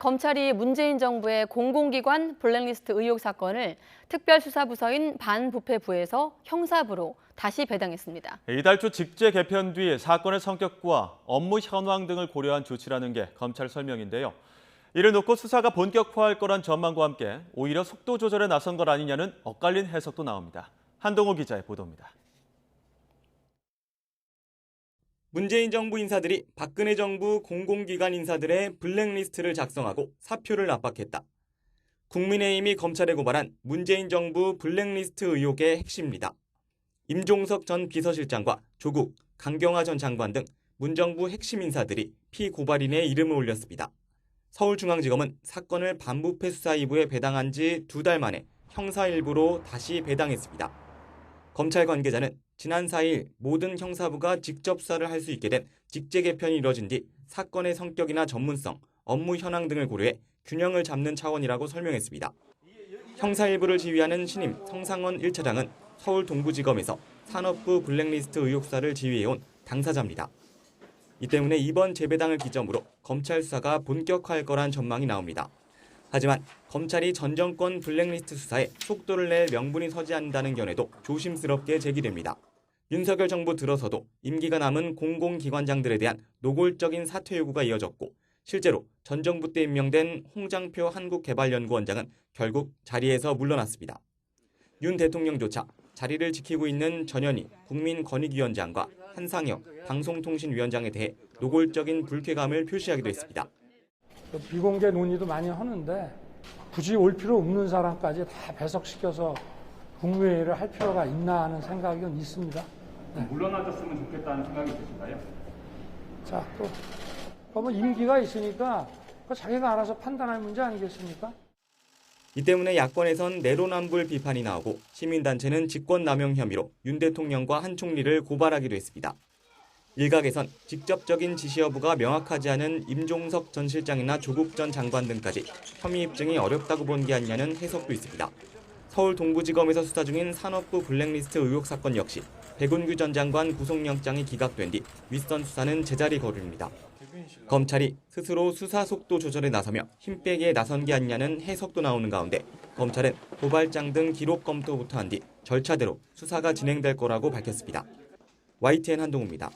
검찰이 문재인 정부의 공공기관 블랙리스트 의혹 사건을 특별수사부서인 반부패부에서 형사부로 다시 배당했습니다. 이달 초 직제 개편 뒤 사건의 성격과 업무 현황 등을 고려한 조치라는 게 검찰 설명인데요. 이를 놓고 수사가 본격화할 거란 전망과 함께 오히려 속도 조절에 나선 것 아니냐는 엇갈린 해석도 나옵니다. 한동호 기자의 보도입니다. 문재인 정부 인사들이 박근혜 정부 공공기관 인사들의 블랙리스트를 작성하고 사표를 압박했다. 국민의힘이 검찰에 고발한 문재인 정부 블랙리스트 의혹의 핵심입니다. 임종석 전 비서실장과 조국, 강경화 전 장관 등 문정부 핵심 인사들이 피고발인의 이름을 올렸습니다. 서울중앙지검은 사건을 반부패 수사 2부에 배당한 지 2달 만에 형사 1부로 다시 배당했습니다. 검찰 관계자는 지난 4일 모든 형사부가 직접 수사를 할 수 있게 된 직제 개편이 이뤄진 뒤 사건의 성격이나 전문성, 업무 현황 등을 고려해 균형을 잡는 차원이라고 설명했습니다. 형사 1부를 지휘하는 신임 성상원 1차장은 서울 동부지검에서 산업부 블랙리스트 의혹 수사를 지휘해온 당사자입니다. 이 때문에 이번 재배당을 기점으로 검찰 수사가 본격화할 거란 전망이 나옵니다. 하지만 검찰이 전 정권 블랙리스트 수사에 속도를 낼 명분이 서지 않는다는 견해도 조심스럽게 제기됩니다. 윤석열 정부 들어서도 임기가 남은 공공기관장들에 대한 노골적인 사퇴 요구가 이어졌고 실제로 전 정부 때 임명된 홍장표 한국개발연구원장은 결국 자리에서 물러났습니다. 윤 대통령조차 자리를 지키고 있는 전현희 국민권익위원장과 한상혁 방송통신위원장에 대해 노골적인 불쾌감을 표시하기도 했습니다. 비공개 논의도 많이 하는데 굳이 올 필요 없는 사람까지 다 배석시켜서 국무회의를 할 필요가 있나 하는 생각은 있습니다. 네. 물러나셨으면 좋겠다는 생각이 드신가요? 자, 또 임기가 있으니까 자기가 알아서 판단할 문제 아니겠습니까? 이 때문에 야권에선 내로남불 비판이 나오고 시민단체는 직권남용 혐의로 윤 대통령과 한 총리를 고발하기도 했습니다. 일각에선 직접적인 지시 여부가 명확하지 않은 임종석 전 실장이나 조국 전 장관 등까지 혐의 입증이 어렵다고 본 게 아니냐는 해석도 있습니다. 서울 동부지검에서 수사 중인 산업부 블랙리스트 의혹 사건 역시 백운규 전 장관 구속영장이 기각된 뒤 윗선 수사는 제자리 걸음입니다. 검찰이 스스로 수사 속도 조절에 나서며 힘 빼기에 나선 게 아니냐는 해석도 나오는 가운데 검찰은 고발장 등 기록 검토부터 한 뒤 절차대로 수사가 진행될 거라고 밝혔습니다. YTN 한동호입니다.